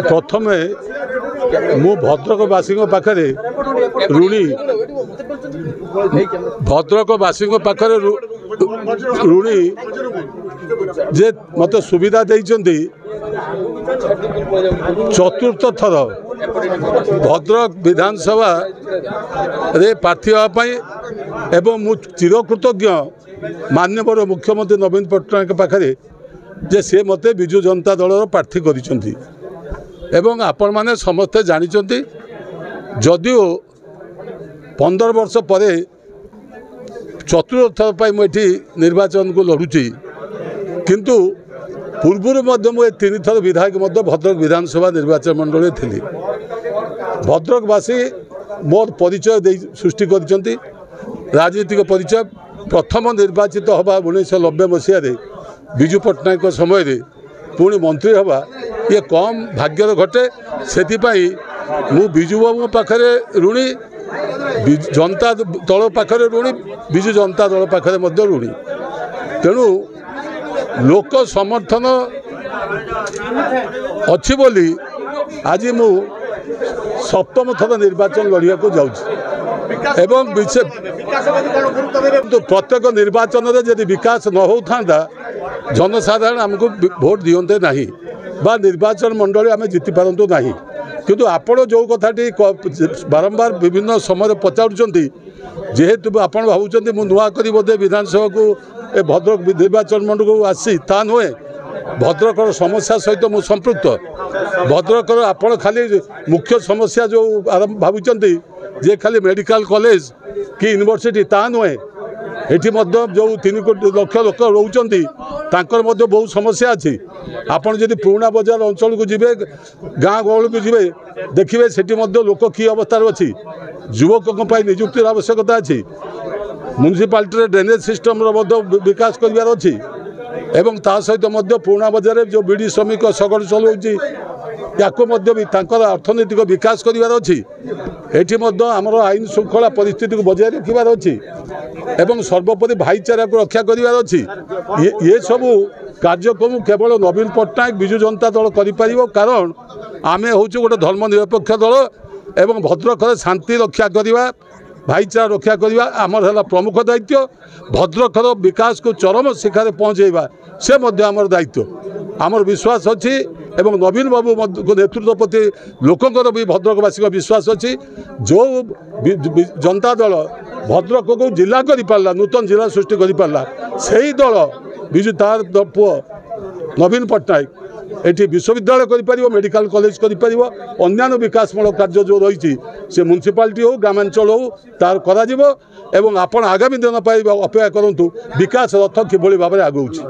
प्रथमे मु भद्रकवासी पाखे ऋणी भद्रकवासी पाखे ऋणी जे मत सुविधा देइचंती चतुर्थ थर भद्रक विधानसभा रे प्रार्थी होगापाई एवं मु चिरकृतज्ञ माननीय मुख्यमंत्री नवीन पट्टनायक पाखे जे से मते विजु जनता दल प्रार्थी करिसेंती एवं आपण माने समस्ते जानिचंती जदिओ 15 वर्ष पर चतुर्थ थर पाई मुझे निर्वाचन को लड़ुची किंतु पूर्व मुझे 3 थर विधायक भद्रक विधानसभा निर्वाचन मंडल थी भद्रकवासी मोर परिचय सृष्टि कर राजनीतिक परिचय प्रथम निर्वाचित हवा 1990 मसीह विजु पट्टनायक समय रे पुणी मंत्री हवा ये कम भाग्यर घटे से मु विजु बाबू पाखे ऋणी जनता दल पाखे ऋणी विजु जनता दल पाखे ऋणी तेणु लोक समर्थन अच्छी बोली आज मु सप्तम थर निर्वाचन लड़िया को जाऊँ एवं प्रत्येक निर्वाचन में यदि विकास न होता जनसाधारण आमको भोट दियंते नहीं बा निर्वाचन मंडली आम जीति पारंतु नहीं किंतु आपण जो कथाटी बारंबार विभिन्न समय पचारुंट जेहेतु आपण भावुं मु नुआ करी बोधे विधानसभा को भद्रक निर्वाचन मंडल को आसी ता नुहे भद्रक समस्या सहित मु संपृक्त भद्रक आपण खाली मुख्य समस्या जो आरंभ भावुं जे खाली मेडिकल कॉलेज कि यूनिवर्सिटी ता नुहे एठी जो 3 कोटी लक्ष लोक रोचंती तांकर मध्य बहुत समस्या अच्छी आपड़ जब पुराना बजार अंचल को जीवे गाँ गहल को जीवे देखिए सेठी लोक कि अवस्था अच्छी युवकों निजुक्तिर आवश्यकता अच्छी म्युनिसिपालिटी ड्रेनेज सिस्टम विकास कर अच्छी एवं ता सहित पुराना बजार जो बीड़ी श्रमिक सगड़ चलाऊँगी या भी अर्थनैतिक विकास करार अच्छी एटी आमर आईन श्रृंखला परिस्थिति को बजाय रखार अच्छी एवं सर्वोपरि भाईचारा को रक्षा करार अच्छी ये सबू कार्यक्रम केवल नवीन पट्टनायक विजु जनता दल कर कारण आम हूँ गोटे धर्मनिरपेक्ष दल एवं भद्रक शांति रक्षा करवा भाईचारा रक्षा करवा आमर है प्रमुख दायित्व भद्रकर विकास को चरम शिखर पहुँचेवा से आमर दायित्व आमर विश्वास अच्छी एवं नवीन बाबू को नेतृत्व प्रति लोकंर भी भद्रकवासी विश्वास अच्छी जो जनता दल भद्रक को जिला कर पारा नूतन जिला सृष्टि कर पारा से दल विजु तार पुओ नवीन पट्टनायक एटी विश्वविद्यालय कर मेडिकल कॉलेज कर अन्य विकासमूलक कार्य जो रही से म्युनिसिपालिटी हो ग्रामांचल हो तार करा आपण आगामी दिन अपेक्षा करूँ विकास रथ किभली भाव आगौची।